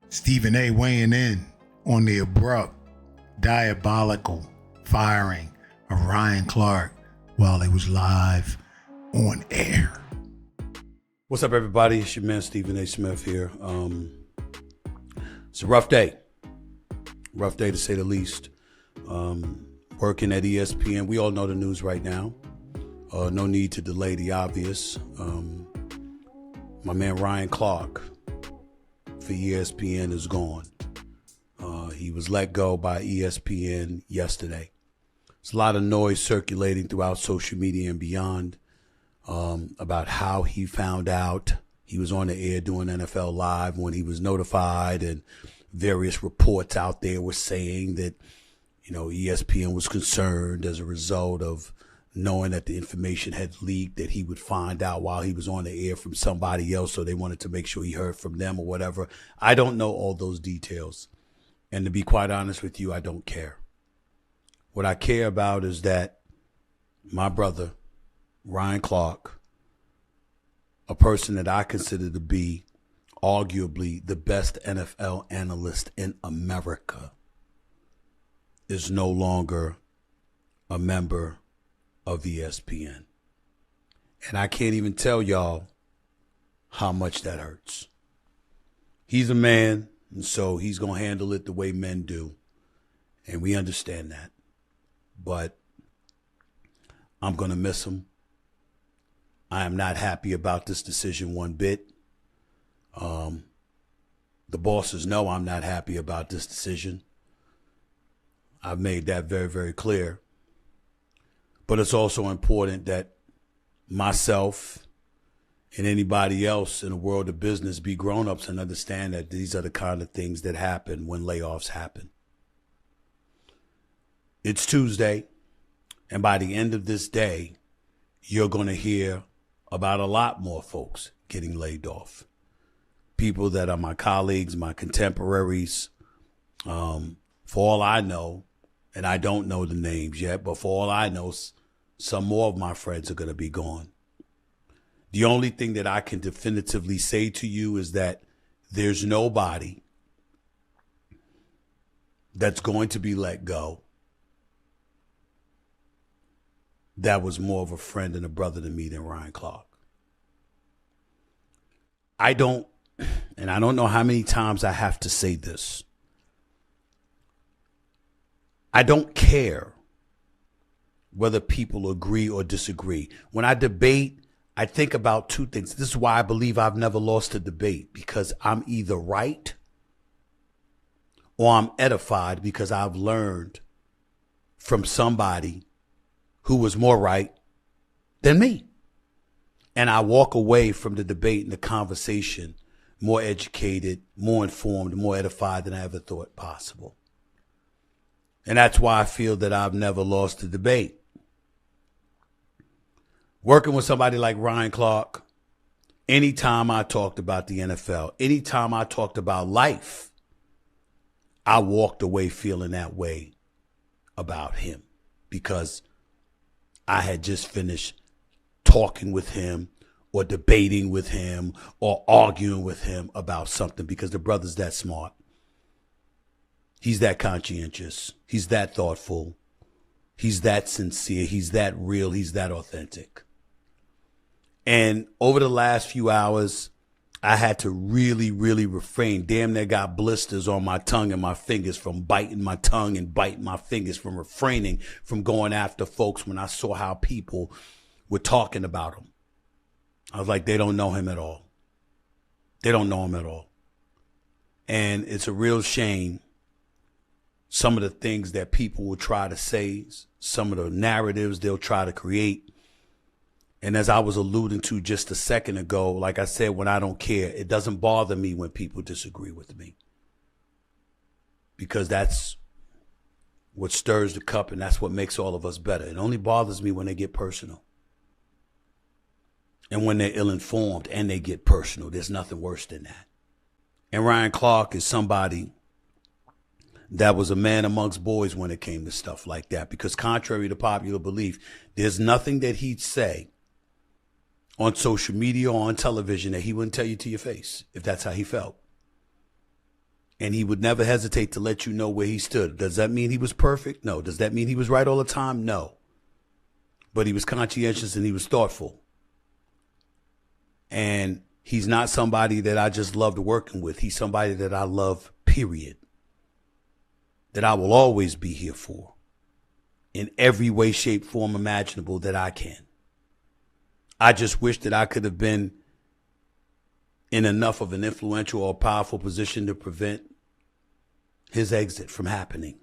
Stephen A. weighing in on the abrupt, diabolical firing of Ryan Clark while it was live on air. What's up, everybody? It's your man, Stephen A. Smith here. It's a rough day. Rough day, to say the least. Working at Espn. We all know the news right now. No need to delay the obvious. My man, Ryan Clark, for ESPN is gone. He was let go by ESPN yesterday. There's a lot of noise circulating throughout social media and beyond about how he found out. He was on the air doing NFL Live when he was notified, and various reports out there were saying that, ESPN was concerned as a result of knowing that the information had leaked, that he would find out while he was on the air from somebody else, so they wanted to make sure he heard from them or whatever. I don't know all those details. And to be quite honest with you, I don't care. What I care about is that my brother, Ryan Clark, a person that I consider to be arguably the best NFL analyst in America, is no longer a member of ESPN. And I can't even tell y'all how much that hurts. He's a man, and so he's going to handle it the way men do. And we understand that. But I'm going to miss him. I am not happy about this decision one bit. The bosses know I'm not happy about this decision. I've made that very, very clear. But it's also important that myself and anybody else in the world of business be grown-ups and understand that these are the kind of things that happen when layoffs happen. It's Tuesday, and by the end of this day, you're going to hear about a lot more folks getting laid off. People that are my colleagues, my contemporaries. For all I know, and I don't know the names yet, but for all I know, some more of my friends are going to be gone. The only thing that I can definitively say to you is that there's nobody that's going to be let go that was more of a friend and a brother to me than Ryan Clark. I don't know how many times I have to say this. I don't care whether people agree or disagree. When I debate, I think about two things. This is why I believe I've never lost a debate, because I'm either right or I'm edified because I've learned from somebody who was more right than me. And I walk away from the debate and the conversation more educated, more informed, more edified than I ever thought possible. And that's why I feel that I've never lost a debate. Working with somebody like Ryan Clark, anytime I talked about the NFL, anytime I talked about life, I walked away feeling that way about him because I had just finished talking with him or debating with him or arguing with him about something, because the brother's that smart. He's that conscientious. He's that thoughtful. He's that sincere. He's that real. He's that authentic. And over the last few hours, I had to really, really refrain. Damn near got blisters on my tongue and my fingers from biting my tongue and biting my fingers, from refraining from going after folks when I saw how people were talking about him. I was like, they don't know him at all. They don't know him at all. And it's a real shame. Some of the things that people will try to say, some of the narratives they'll try to create. And as I was alluding to just a second ago, like I said, when I don't care, it doesn't bother me when people disagree with me. Because that's what stirs the cup, and that's what makes all of us better. It only bothers me when they get personal. And when they're ill-informed and they get personal. There's nothing worse than that. And Ryan Clark is somebody that was a man amongst boys when it came to stuff like that. Because contrary to popular belief, there's nothing that he'd say on social media or on television that he wouldn't tell you to your face if that's how he felt. and he would never hesitate to let you know where he stood. Does that mean he was perfect? No. Does that mean he was right all the time? No. But he was conscientious and he was thoughtful. And he's not somebody that I just loved working with. He's somebody that I love, period. That I will always be here for in every way, shape, form imaginable that I can. I just wish that I could have been in enough of an influential or powerful position to prevent his exit from happening.